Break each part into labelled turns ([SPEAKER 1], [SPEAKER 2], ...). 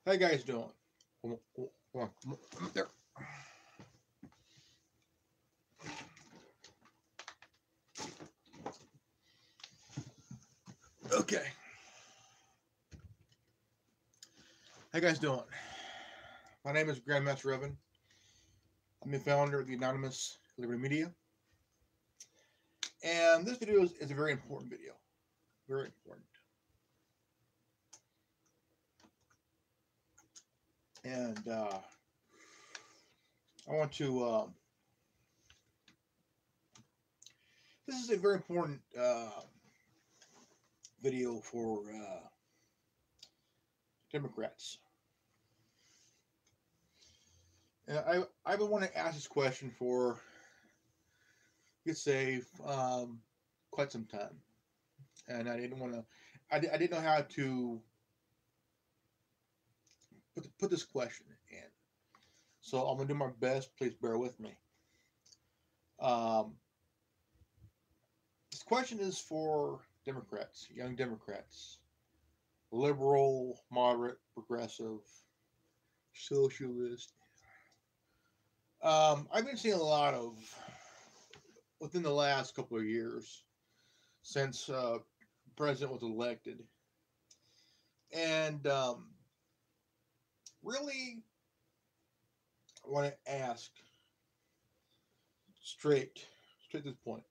[SPEAKER 1] How you guys doing? Come on, there. Okay. How you guys doing? My name is Grandmaster Evan. I'm the founder of the Anonymous Liberty Media, and this video is a very important video. Very important. And I want to. This is a very important video for Democrats. And I've been wanting to ask this question for, you could say, quite some time, and I didn't want to. I didn't know how to put this question in. So I'm gonna do my best. Please bear with me. Um, this question is for Democrats, young Democrats, liberal, moderate, progressive, socialist. I've been seeing a lot of within the last couple of years since president was elected, and really I want to ask straight to the point.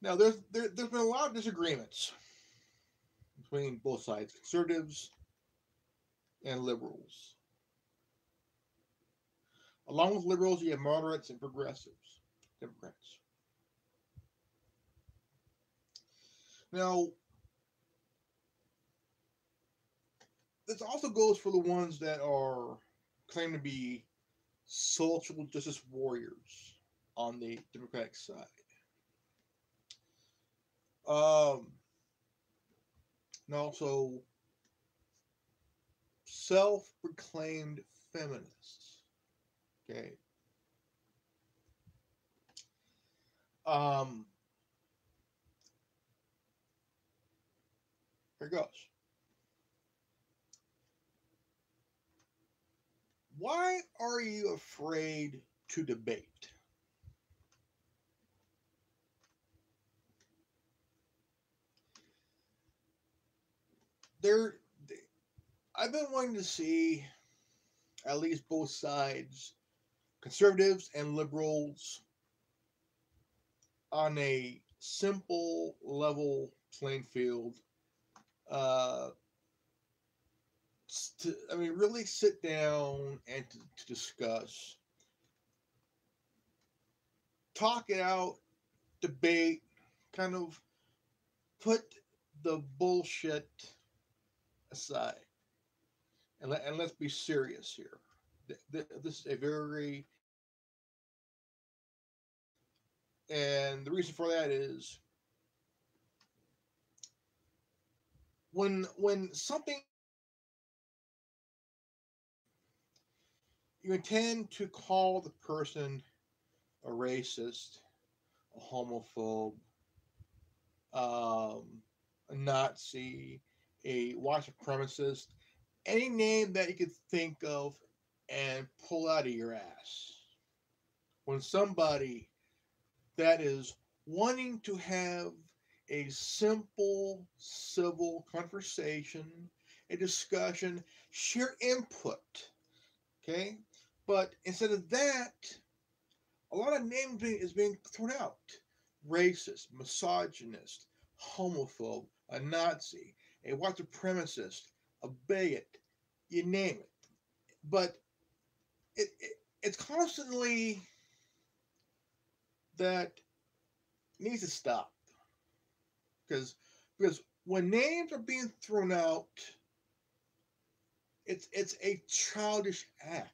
[SPEAKER 1] Now, there's been a lot of disagreements between both sides, conservatives and liberals. Along with liberals, you have moderates and progressives, Democrats. Now, this also goes for the ones that are claim to be social justice warriors on the Democratic side. Um, and also self-proclaimed feminists. Okay. Um, Here goes. Why are you afraid to debate? There, I've been wanting to see at least both sides, conservatives and liberals, on a simple, level playing field. Uh, really sit down and to discuss, talk it out, debate, kind of put the bullshit aside, and let's be serious here. This is a very, and the reason for that is when something you intend to call the person a racist, a homophobe, um, a Nazi, a white supremacist, any name that you could think of and pull out of your ass. When somebody that is wanting to have a simple, civil conversation, a discussion, share input, okay? But instead of that, a lot of names is being thrown out. Racist, misogynist, homophobe, a Nazi, a white supremacist, a bigot, you name it. But it's constantly that needs to stop because when names are being thrown out, it's a childish act.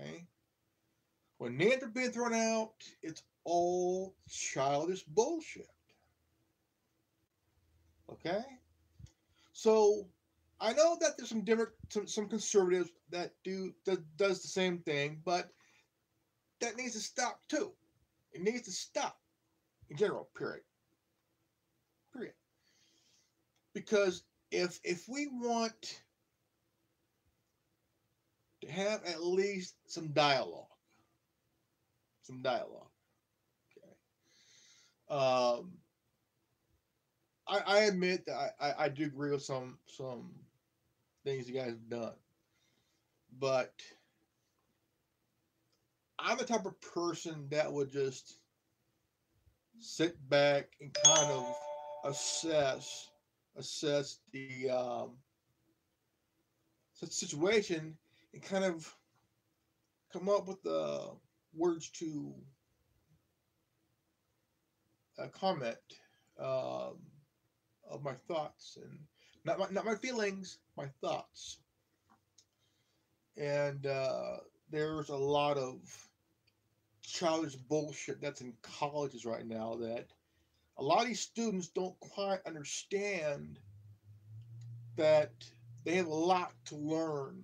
[SPEAKER 1] Okay, when names are being thrown out, it's all childish bullshit. Okay, so I know that there's some conservatives that does the same thing, but that needs to stop too. It needs to stop in general. Period. Period. Because if we want to have at least some dialogue, okay. I admit that I do agree with some things you guys have done, but I'm the type of person that would just sit back and kind of assess the situation and kind of come up with the words to comment um, of my thoughts and not my feelings, my thoughts. And there's a lot of childish bullshit that's in colleges right now that a lot of these students don't quite understand that they have a lot to learn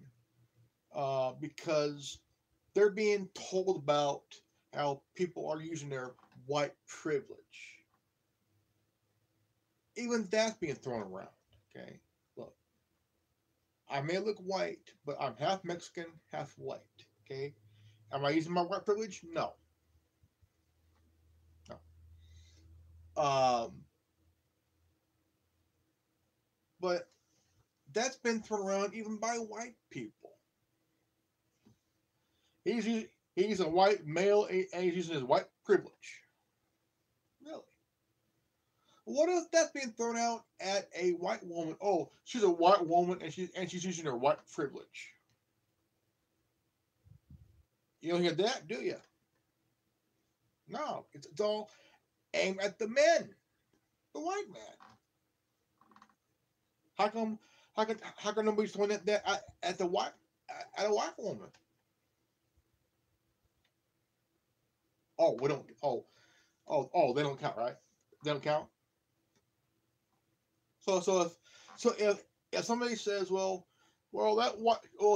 [SPEAKER 1] because they're being told about how people are using their white privilege. Even that's being thrown around. Okay, look, I may look white, but I'm half Mexican, half white. Okay, am I using my white privilege? No, no. But that's been thrown around even by white people. He's he's a white male and he's using his white privilege. Really? What if that's being thrown out at a white woman? Oh, she's a white woman and she's using her white privilege. You don't hear that, do you? No, it's all aimed at the men, the white man. How come? How come nobody's throwing that at the white at a white woman? Oh, we don't. They don't count, right? They don't count. So if somebody says, well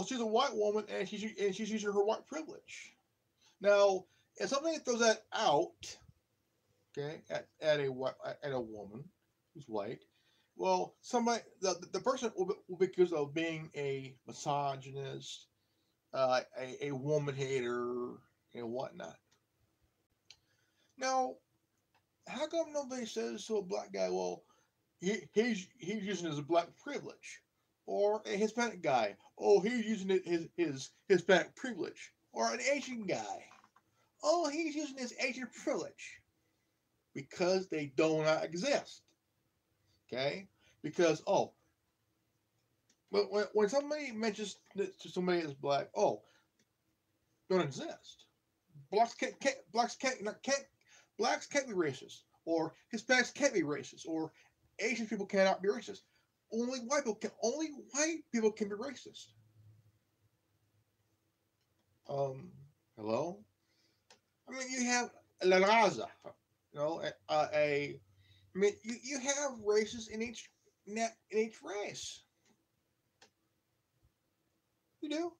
[SPEAKER 1] she's a white woman and she's using her white privilege. Now, if somebody throws that out, okay, at a woman who's white, well, the person will be accused of being a misogynist, a woman hater, and whatnot. Now, how come nobody says to a black guy, well, he's using his black privilege, or a Hispanic guy, oh, he's using his Hispanic privilege, or an Asian guy, oh, he's using his Asian privilege, because they do not exist. Okay, because when somebody mentions to somebody as black, oh, don't exist. Blacks can't be racist, or Hispanics can't be racist, or Asian people cannot be racist. Only white people can be racist. Hello. I mean, you have La Raza, you know, I mean, you have races in each race. You do.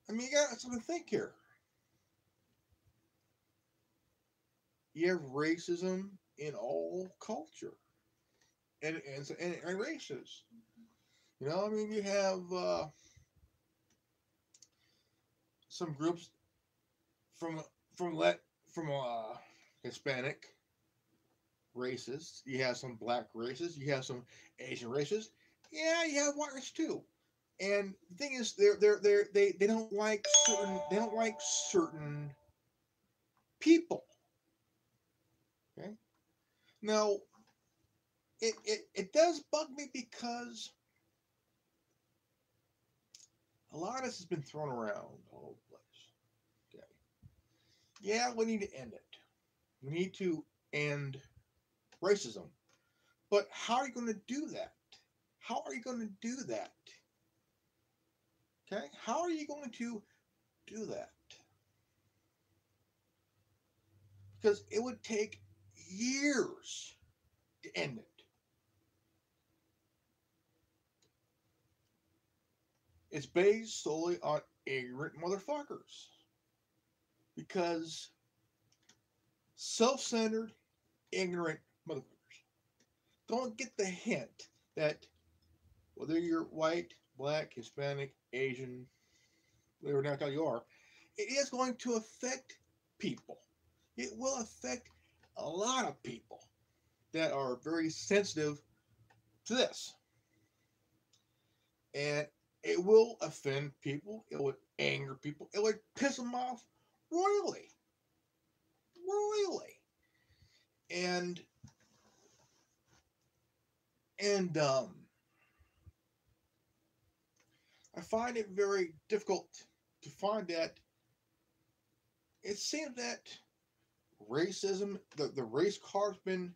[SPEAKER 1] I mean, you got something to think here. You have racism in all culture and races. You know, I mean, you have some groups from from let from Hispanic races. You have some black races. You have some Asian races. Yeah, you have white race too. And the thing is, they don't like certain people. Okay. Now, it does bug me because a lot of this has been thrown around all over the place. Okay. Yeah, we need to end it. We need to end racism. But how are you going to do that? How are you going to do that? Okay? How are you going to do that? Because it would take years to end it. It's based solely on ignorant motherfuckers. Because self-centered, ignorant motherfuckers. don't get the hint that whether you're white, black, Hispanic, Asian, whatever nationality you are, it is going to affect people. It will affect a lot of people that are very sensitive to this. And it will offend people. It would anger people. It would piss them off royally. Royally. And and I find it very difficult to find that it seems that racism, the race card's been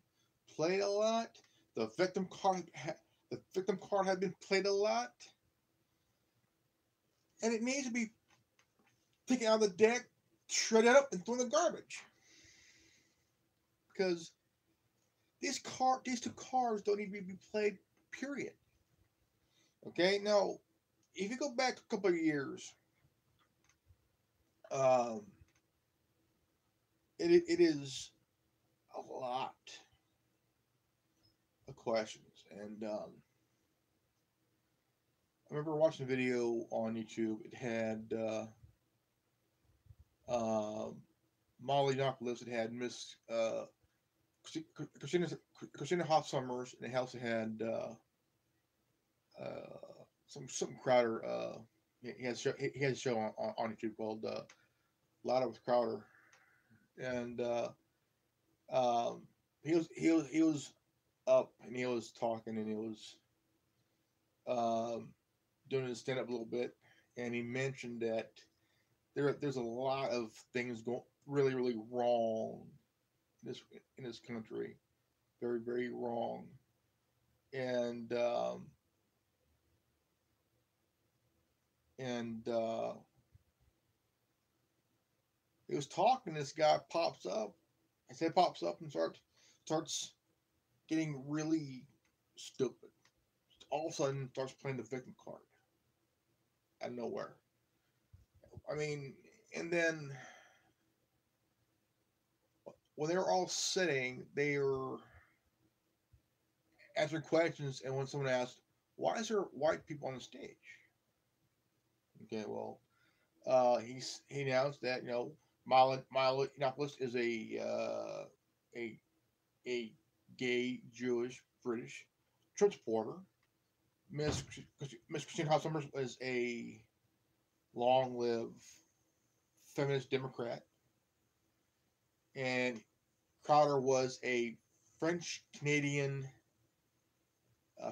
[SPEAKER 1] played a lot. The victim card has been played a lot, and it needs to be taken out of the deck, shredded up, and thrown in the garbage. Because these two cards don't need to be played. Period. Okay. Now, if you go back a couple of years, um, it is a lot of questions, and I remember watching a video on YouTube. It had uh, Molly Knocklips. It had Miss Christina Christina Hot Summers, and it also had some Crowder. He has a show on YouTube called Lotta with Crowder, and he was up and he was talking and he was um, doing his stand up a little bit, and he mentioned that there's a lot of things going really wrong in this country, very wrong, and and he was talking. This guy pops up. I said pops up and starts getting really stupid. All of a sudden, starts playing the victim card out of nowhere. I mean, and then when they're all sitting, they're answering questions, and when someone asks, "Why is there white people on the stage?" Okay, well, he announced that Milo Yiannopoulos is a a gay Jewish British Trump supporter. Miss Christine House Summers is a long-lived feminist Democrat, and Crowder was a French Canadian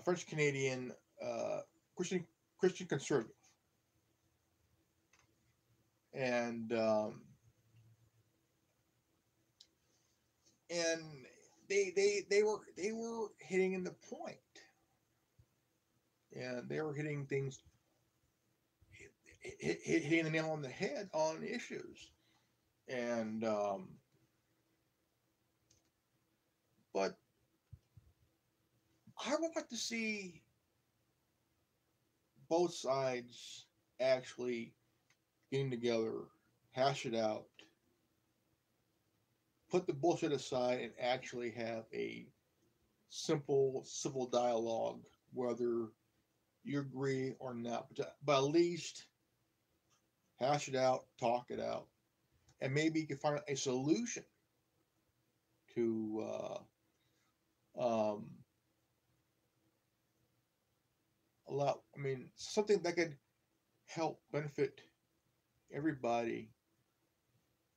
[SPEAKER 1] French Canadian uh, Christian conservative, and and they were hitting in the point, and they were hitting things, hitting the nail on the head on issues, and but I would like to see both sides actually getting together, hash it out, put the bullshit aside, and actually have a simple civil dialogue, whether you agree or not, but at least hash it out, talk it out, and maybe you can find a solution to um, a lot. I mean, something that could help benefit everybody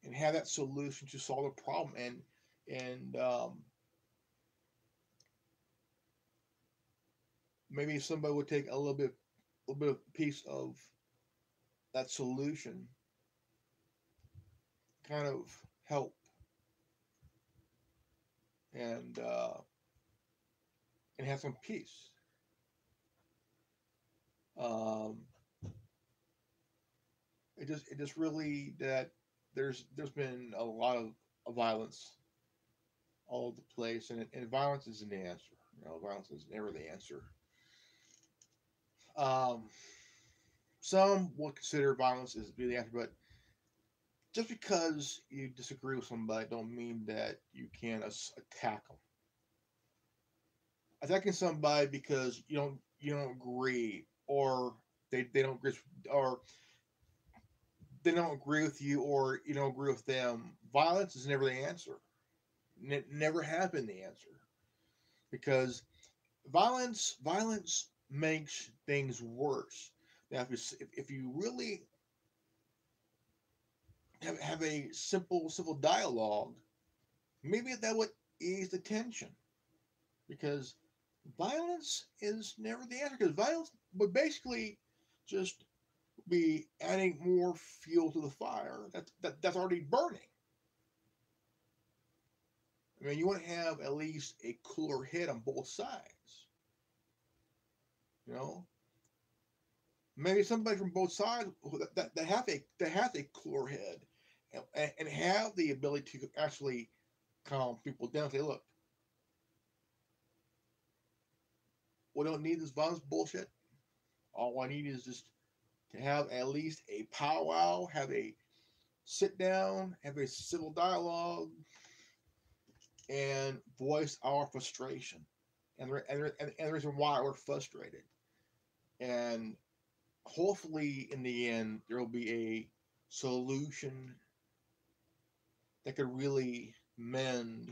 [SPEAKER 1] and have that solution to solve the problem, and maybe somebody would take a little bit of piece of that solution, kind of help and uh, and have some peace. Um, it just really that there's been a lot of violence all over the place, and violence isn't the answer. Violence is never the answer. Um, some will consider violence as be the answer, but just because you disagree with somebody, don't mean that you can attack them. attacking somebody because you don't agree, or they don't agree, or they don't agree with you, or you don't agree with them. Violence is never the answer. Never has been the answer, because violence makes things worse. Now, if you really have a simple civil dialogue, maybe that would ease the tension, because violence is never the answer. Because violence would basically just be adding more fuel to the fire that's already burning. I mean, you want to have at least a cooler head on both sides. You know, maybe somebody from both sides that has a cooler head, and have the ability to actually calm people down. And say, look, we don't need this violence bullshit. All I need is just to have at least a powwow, have a sit down, have a civil dialogue, and voice our frustration and the reason why we're frustrated. And hopefully, in the end, there will be a solution that could really mend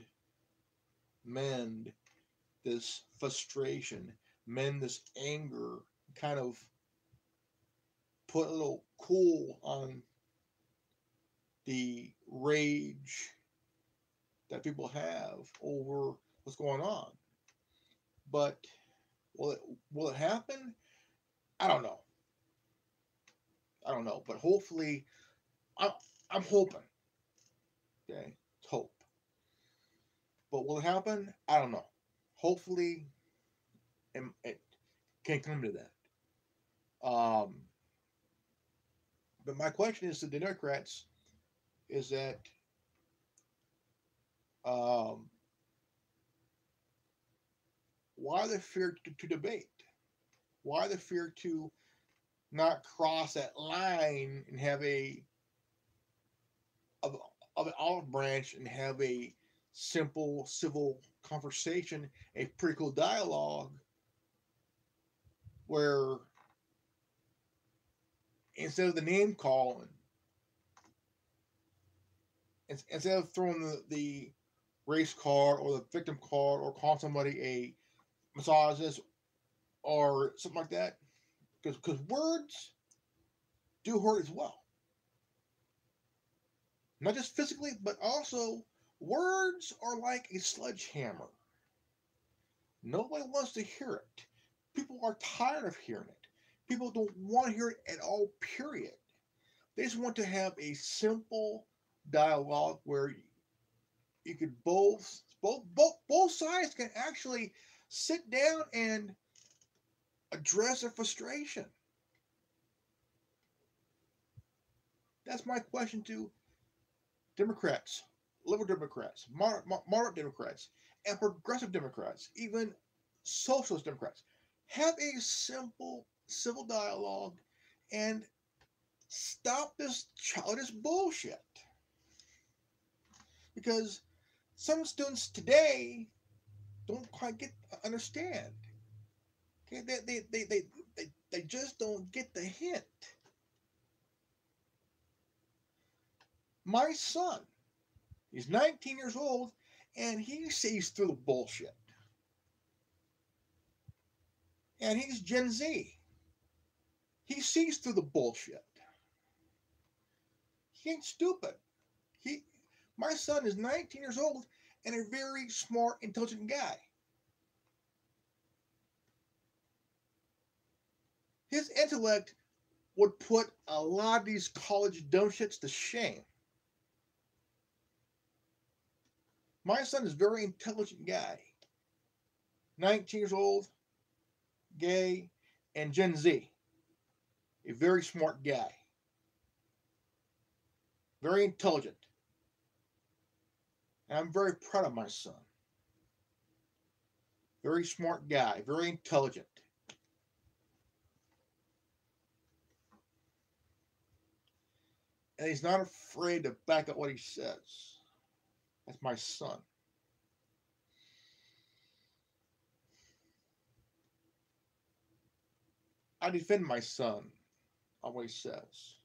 [SPEAKER 1] this frustration, mend this anger, kind of put a little cool on the rage that people have over what's going on. But will it will it happen? I don't know. I don't know. But hopefully, I'm I'm hoping. Okay, it's hope. But will it happen? I don't know. Hopefully, it can't come to that. But my question is to the Democrats: is that um, why the fear to debate? Why the fear to not cross that line and have of, of an olive branch and have a simple civil conversation, a pretty cool dialogue where instead of the name calling, instead of throwing the race card or the victim card or calling somebody a misogynist or something like that, because words do hurt as well, not just physically, but also words are like a sledgehammer. Nobody wants to hear it. People are tired of hearing it. People don't want to hear it at all, period. They just want to have a simple dialogue where you could both sides can actually sit down and address their frustration. That's my question to Democrats, liberal Democrats, moderate Democrats, and progressive Democrats, even socialist Democrats. Have a simple civil dialogue and stop this childish bullshit. Because some students today don't quite understand. Okay, they just don't get the hint. My son, he's 19 years old, and he sees through the bullshit. And he's Gen Z. He sees through the bullshit. He ain't stupid. He, my son is 19 years old and a very smart, intelligent guy. His intellect would put a lot of these college dumb shits to shame. My son is a very intelligent guy. 19 years old, gay, and Gen Z. A very smart guy. Very intelligent. And I'm very proud of my son. Very smart guy. Very intelligent. And he's not afraid to back up what he says. That's my son. I defend my son. Always says.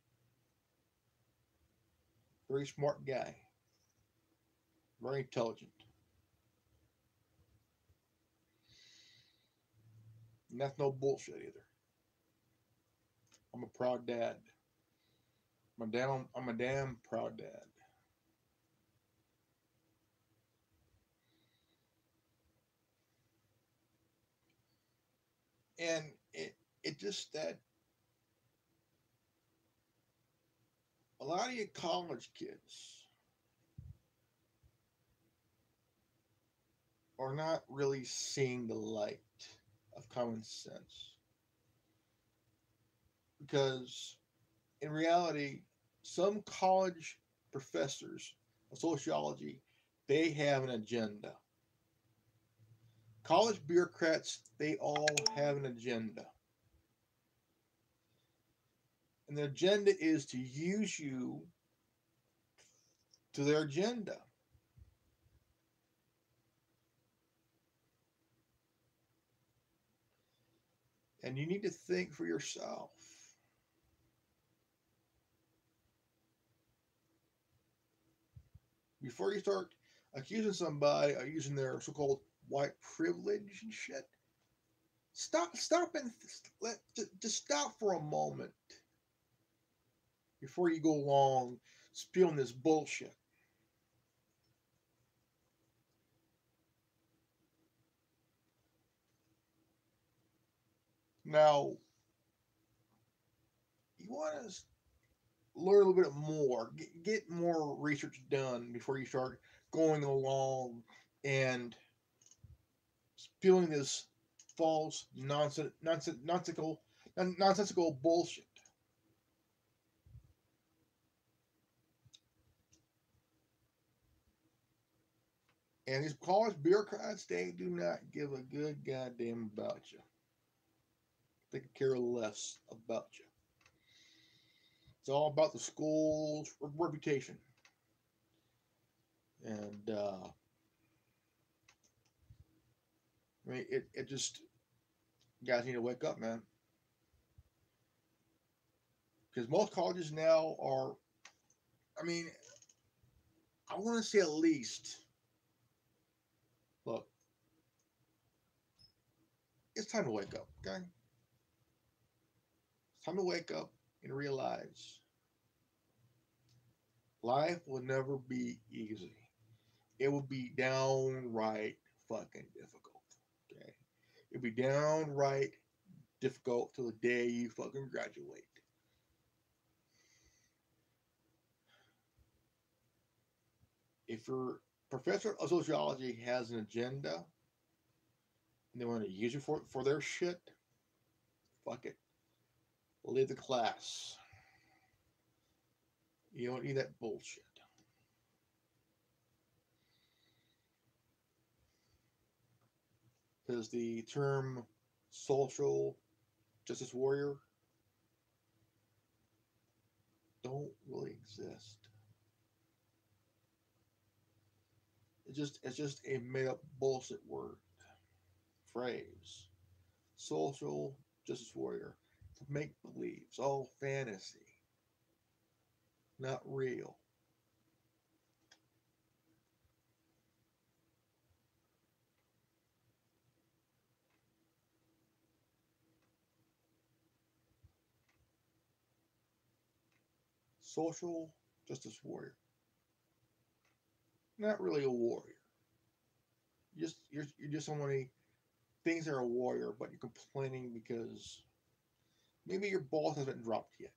[SPEAKER 1] Very smart guy. Very intelligent. And that's no bullshit either. I'm a proud dad. I'm a damn proud dad. And it just that a lot of you college kids are not really seeing the light of common sense. Because in reality, some college professors of sociology, they have an agenda. College bureaucrats, they all have an agenda. And the agenda is to use you to their agenda. And you need to think for yourself. Before you start accusing somebody of using their so-called white privilege and shit, stop and just stop for a moment before you go along spewing this bullshit. Now, you want to learn a little bit more, get more research done before you start going along and spewing this false, nonsensical bullshit. And these college bureaucrats, they do not give a good goddamn about you. They could care less about you. It's all about the school's reputation. And, I mean, it just, you guys need to wake up, man. Because most colleges now are, I mean, I want to say at least, look, it's time to wake up, okay? It's time to wake up and realize life will never be easy. It will be downright fucking difficult, okay? It'll be downright difficult till the day you fucking graduate. If your professor of sociology has an agenda and they want to use it for their shit, fuck it. Leave the class. You don't need that bullshit. Because the term social justice warrior don't really exist. It's just a made up bullshit word phrase. Social justice warrior. It's make believe. It's all fantasy. Not real. Social justice warrior. Not really a warrior. You're just somebody things are a warrior, but you're complaining because maybe your boss hasn't dropped yet.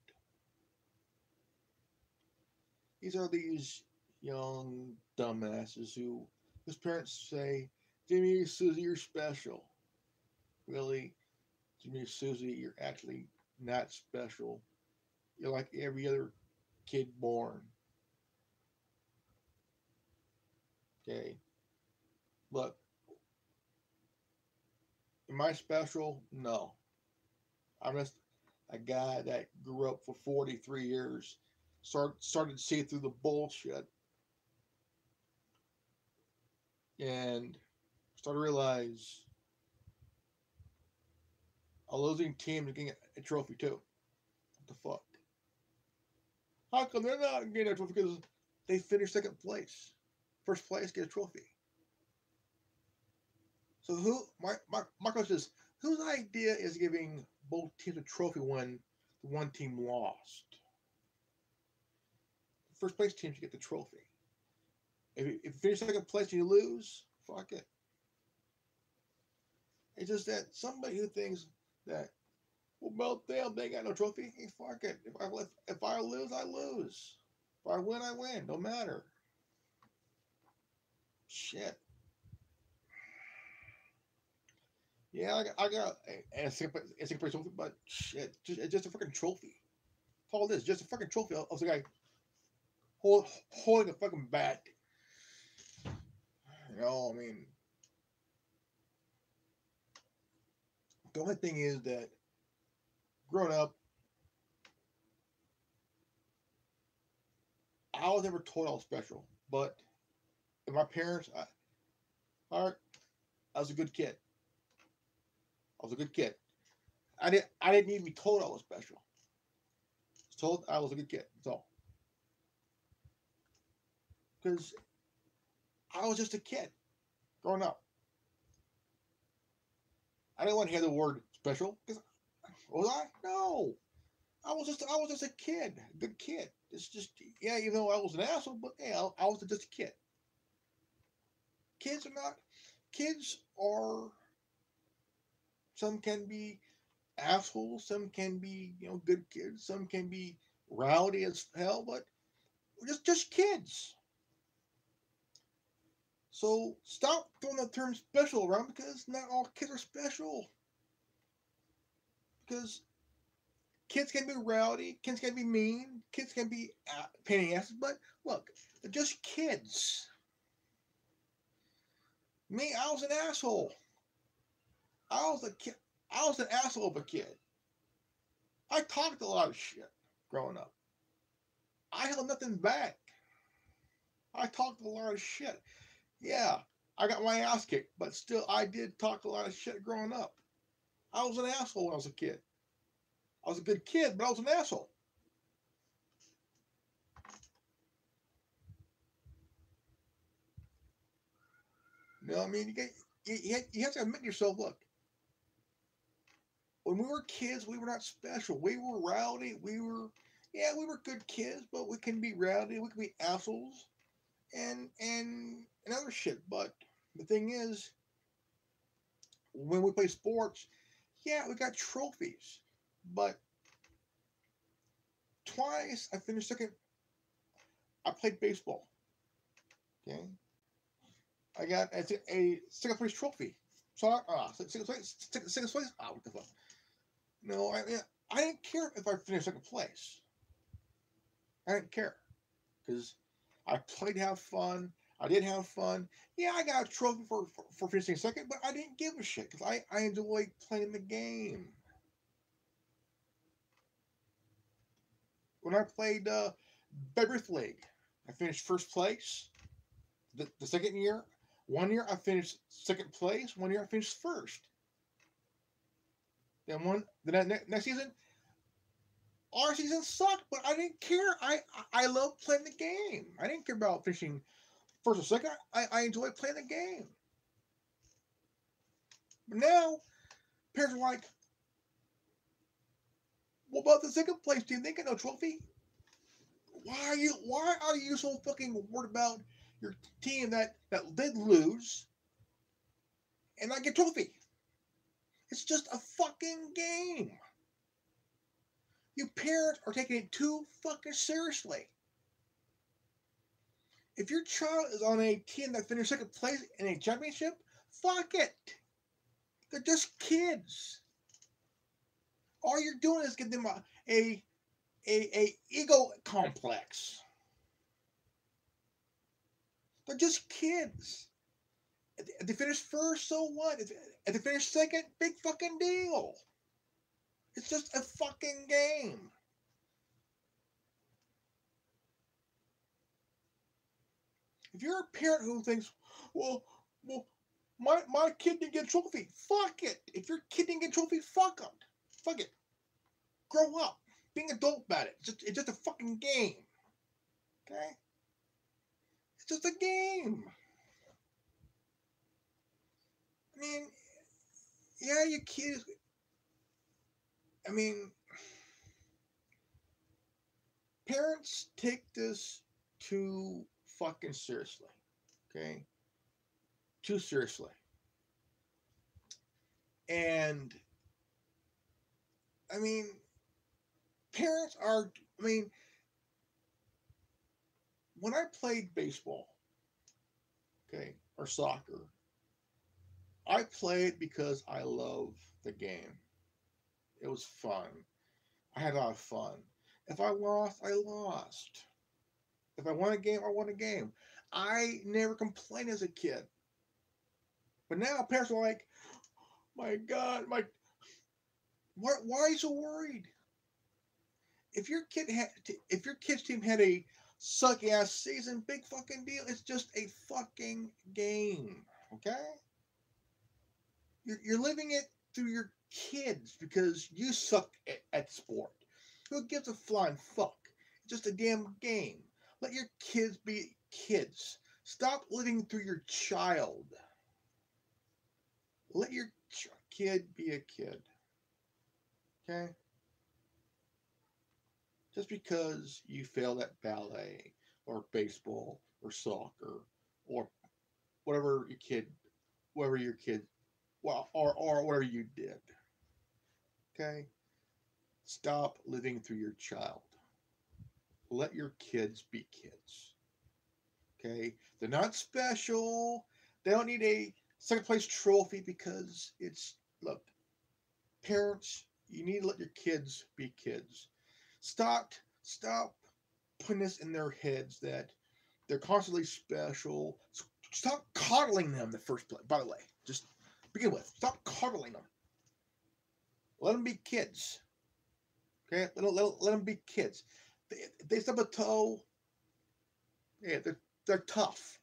[SPEAKER 1] These are these young dumbasses whose parents say, Jimmy, Susie, you're special. Really, Jimmy, Susie, you're actually not special. You're like every other kid born. Okay? Look, am I special? No. I'm just a guy that grew up for 43 years, started to see through the bullshit, and started to realize a losing team is getting a trophy too. What the fuck? How come they're not getting a trophy? Because they finished second place. First place get a trophy. So my question is, whose idea is giving both teams a trophy when the one team lost? The first place team should get the trophy. If you finish second place and you lose, fuck it. It's just that somebody who thinks that, well, about them, they got no trophy. Hey, fuck it. If I lose, I lose. If I win. No matter. Shit. Yeah, I got a second place trophy, but shit, it's just a fucking trophy. That's all it is, just a fucking trophy of the guy holding a fucking bat. You know, I mean, the only thing is that growing up, I was never told I was special, but my parents, I was a good kid. I was a good kid. I didn't need to be told I was special. I was told I was a good kid. That's all. Because I was just a kid growing up. I didn't want to hear the word special because was I? No. I was just a kid, a good kid. It's just yeah, even though I was an asshole, but yeah, I was just a kid. Kids are not. Kids are. Some can be assholes. Some can be good kids. Some can be rowdy as hell, but just kids. So stop throwing the term special around because not all kids are special. Because kids can be rowdy, kids can be mean, kids can be pain in the asses, but look, they're just kids. Me, I was an asshole. I was a kid. I was an asshole of a kid. I talked a lot of shit growing up. I held nothing back. I talked a lot of shit. Yeah, I got my ass kicked, but still, I did talk a lot of shit growing up. I was an asshole when I was a kid. I was a good kid, but I was an asshole. You know what I mean? You have to admit to yourself, look, when we were kids, we were not special. We were rowdy. We were good kids, but we can be rowdy. We can be assholes and other shit. But the thing is, when we play sports, yeah, we got trophies. But twice I finished second. I played baseball. Okay, I got a second place trophy. So second place. Second place. What the fuck? No, I didn't care if I finished second place. I didn't care because I played to have fun. I did have fun. Yeah, I got a trophy for finishing second, but I didn't give a shit because I enjoy playing the game. When I played Babe Ruth League, I finished first place. The second year, 1 year I finished second place. 1 year I finished first. Then next season, our season sucked, but I didn't care. I love playing the game. I didn't care about finishing first or second. I enjoy playing the game. But now, parents are like, what about the second place team? They get no trophy. Why are you so fucking worried about your team that did lose and not get a trophy? It's just a fucking game. You parents are taking it too fucking seriously. If your child is on a team that finished second place in a championship, fuck it. They're just kids. All you're doing is giving them a ego complex. They're just kids. If they finish first, so what? If they finish second, big fucking deal. It's just a fucking game. If you're a parent who thinks, well, my kid didn't get a trophy, fuck it. If your kid didn't get a trophy, fuck them. fuck it. Grow up. Being adult about it. It's just a fucking game. Okay? It's just a game. I mean, yeah, you kids. I mean, parents take this too fucking seriously. Okay? Too seriously. And, I mean, parents are, I mean, when I played baseball, okay, or soccer, I played because I love the game. It was fun. I had a lot of fun. If I lost, I lost. If I won a game, I won a game. I never complained as a kid. But now parents are like, my God, why are you so worried? If your kid's team had a sucky ass season, big fucking deal. It's just a fucking game. Okay? You're living it through your kids because you suck at sport. Who gives a flying fuck? It's just a damn game. Let your kids be kids. Stop living through your child. Let your kid be a kid. Okay? Just because you failed at ballet or baseball or soccer or whatever your kid, well, or whatever you did. Okay? Stop living through your child. Let your kids be kids. Okay? They're not special. They don't need a second place trophy because look, parents, you need to let your kids be kids. Stop putting this in their heads that they're constantly special. Stop coddling them the first place. By the way, just begin with. Stop coddling them. Let them be kids. Okay? Let them be kids. If they stub a toe, yeah, they're tough.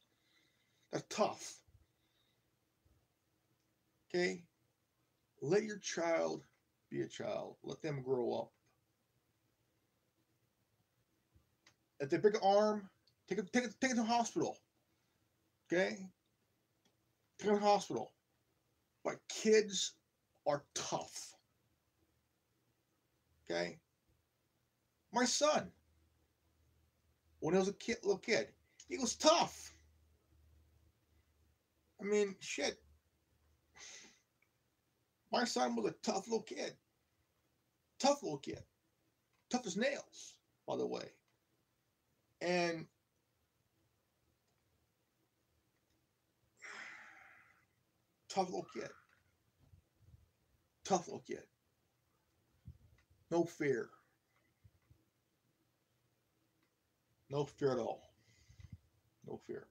[SPEAKER 1] They're tough. Okay? Let your child be a child. Let them grow up. If they break an arm, take it to the hospital. Okay? Take them to the hospital. But kids are tough. Okay? My son, when he was a little kid, he was tough. I mean, shit. My son was a tough little kid. Tough little kid. Tough as nails, by the way. And tough little kid. Tough little kid. No fear. No fear at all. No fear.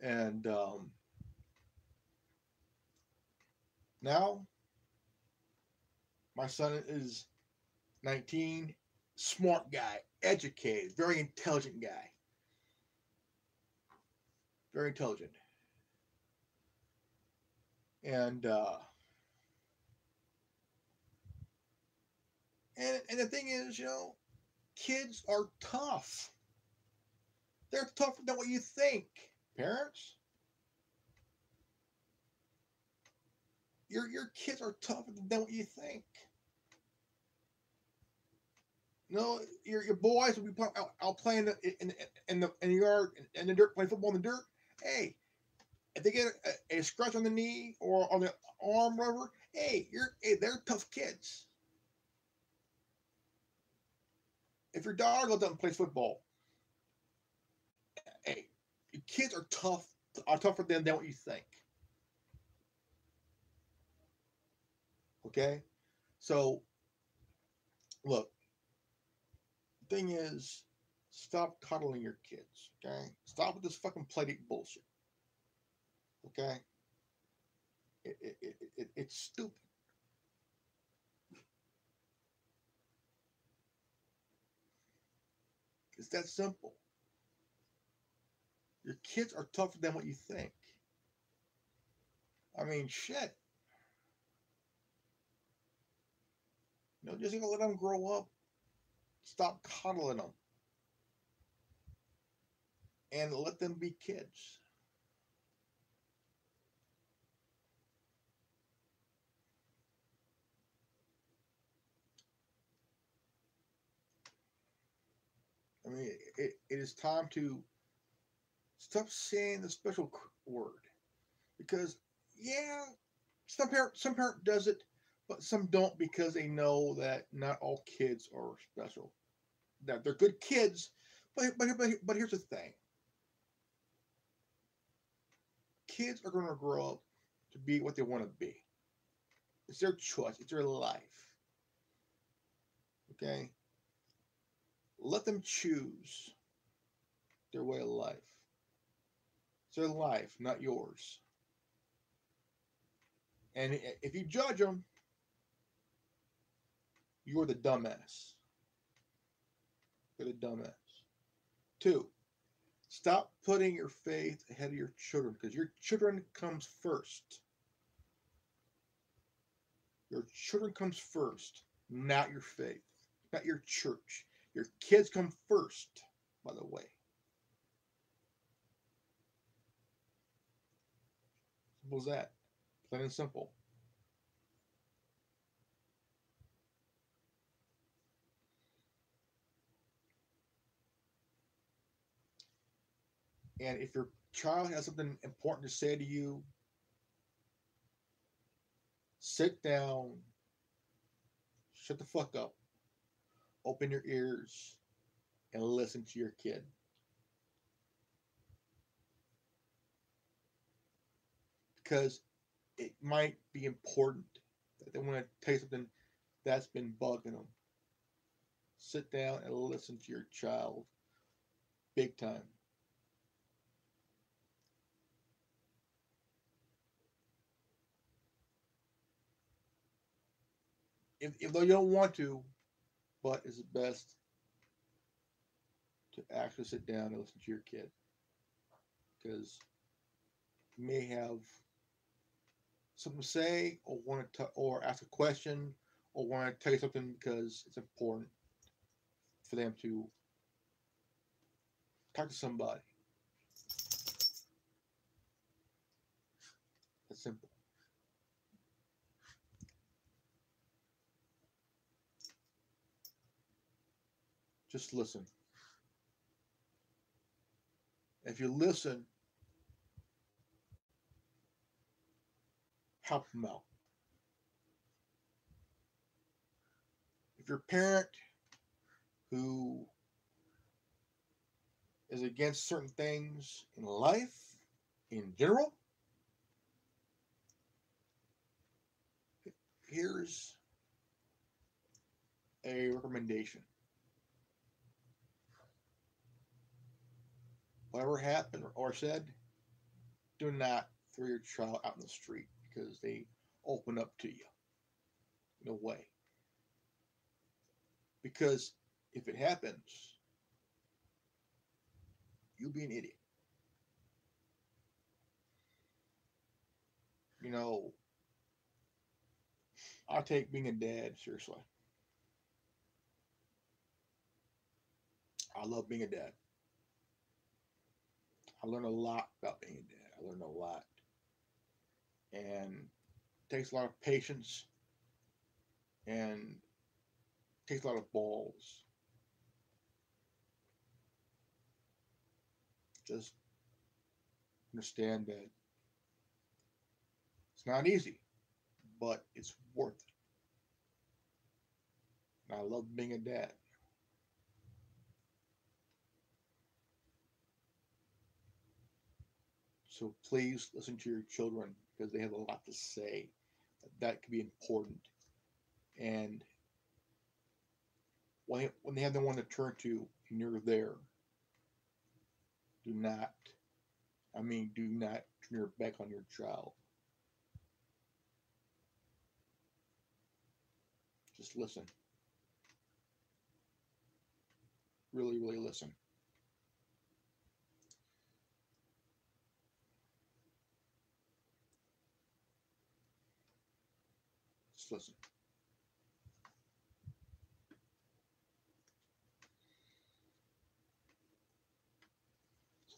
[SPEAKER 1] And now, my son is 19, smart guy, educated, very intelligent guy. Very intelligent. And and the thing is, kids are tough. They're tougher than what you think, parents. Your kids are tougher than what you think. Your boys will be out playing in the yard, in the dirt, playing football in the dirt. Hey, if they get a scratch on the knee or on the arm, whatever, hey, they're tough kids. If your daughter goes out and plays football, hey, your kids are tougher than what you think. Okay, so look, the thing is, stop coddling your kids. Okay, stop with this fucking play bullshit. Okay, it's stupid. It's that simple. Your kids are tougher than what you think. I mean, shit. Just gonna let them grow up. Stop coddling them and let them be kids. I mean, it is time to stop saying the special word because, yeah, some parent does it, but some don't because they know that not all kids are special. That they're good kids, but here's the thing: kids are going to grow up to be what they want to be. It's their choice. It's their life. Okay, let them choose their way of life. It's their life, not yours. And if you judge them, you're the dumbass. You're the dumbass. Two, stop putting your faith ahead of your children because your children comes first. Your children comes first, not your faith, not your church. Your kids come first, by the way. Simple as that. Plain and simple. And if your child has something important to say to you, sit down, shut the fuck up, open your ears, and listen to your kid. Because it might be important that they want to tell you something that's been bugging them. Sit down and listen to your child big time. If though you don't want to, but it's best to actually sit down and listen to your kid because you may have something to say or want to or ask a question or want to tell you something because it's important for them to talk to somebody. That's simple. Just listen. If you listen, help them out. If you're a parent who is against certain things in life in general, here's a recommendation. Whatever happened or said, do not throw your child out in the street because they open up to you in a way. Because if it happens, you'll be an idiot. You know, I take being a dad seriously. I love being a dad. I learned a lot about being a dad. I learned a lot. And it takes a lot of patience and it takes a lot of balls. Just understand that it's not easy, but it's worth it. And I love being a dad. So please listen to your children because they have a lot to say. That could be important. And when they have no one to turn to and you're there, do not, do not turn your back on your child. Just listen. Really, really listen. Just listen.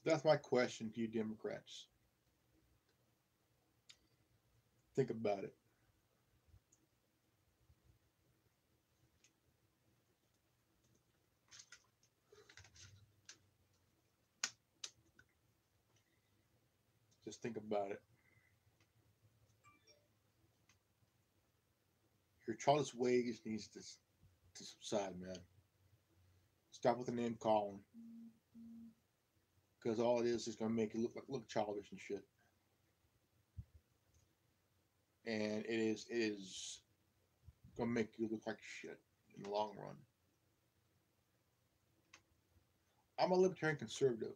[SPEAKER 1] That's my question to you Democrats. Think about it. Just think about it. Your childish ways needs to subside, man. Stop with the name calling, because all it is going to make you look childish and shit. And it is going to make you look like shit in the long run. I'm a libertarian conservative.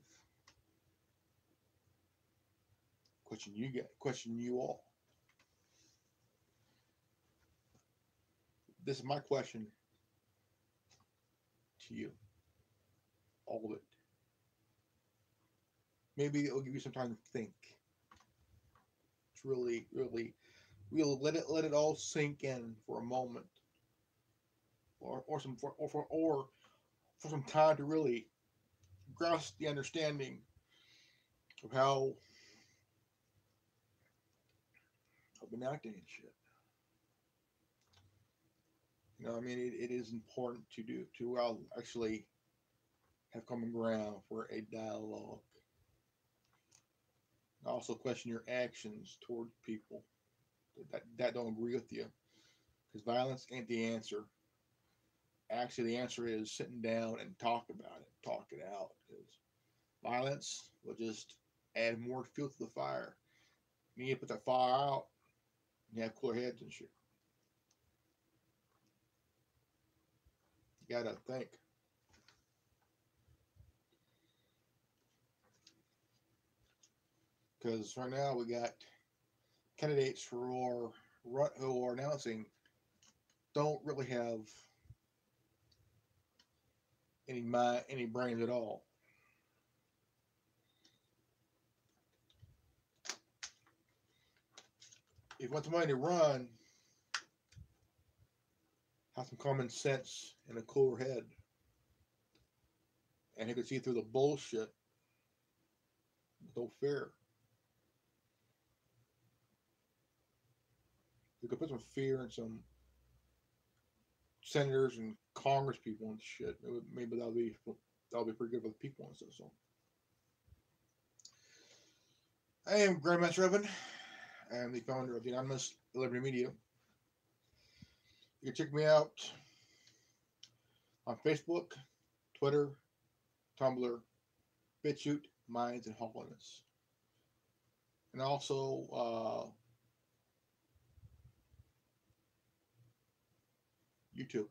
[SPEAKER 1] Question you all. This is my question to you. All of it. Maybe it'll give you some time to think. It's really, really, really let it all sink in for a moment, or for some time to really grasp the understanding of how I've been acting and shit. You know, I mean, it is important to actually have common ground for a dialogue. Also question your actions toward people that don't agree with you, because violence ain't the answer. Actually, the answer is sitting down and talk about it, talk it out, because violence will just add more fuel to the fire. You need to put that fire out and have cooler heads and shit. You gotta think. Because right now we got candidates who are announcing don't really have any brains at all. If you want somebody to run, have some common sense and a cooler head, and he could see through the bullshit with no fear. You could put some fear in some senators and Congress people and shit. Maybe that'll be pretty good for the people and stuff. So, I am Grandmaster Evan. I am the founder of the Anonymous Liberty Media. You can check me out on Facebook, Twitter, Tumblr, BitChute, Minds, and Holiness. And also YouTube.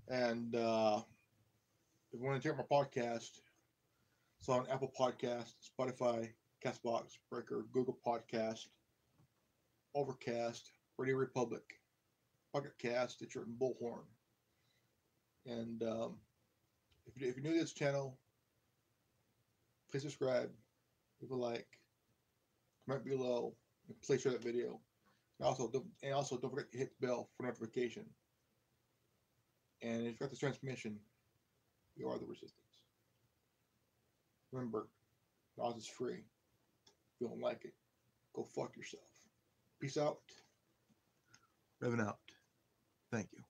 [SPEAKER 1] And if you want to check my podcast, it's on Apple Podcast, Spotify, Castbox, Breaker, Google Podcast, Overcast, Radio Republic, Pocket Cast, Stitcher, and Bullhorn. And if you're new to this channel, please subscribe, leave a like, comment below, and please share that video. And also don't forget to hit the bell for notification. And if you got this transmission, you are the resistance. Remember, Oz is free. If you don't like it, go fuck yourself. Peace out. Revving out. Thank you.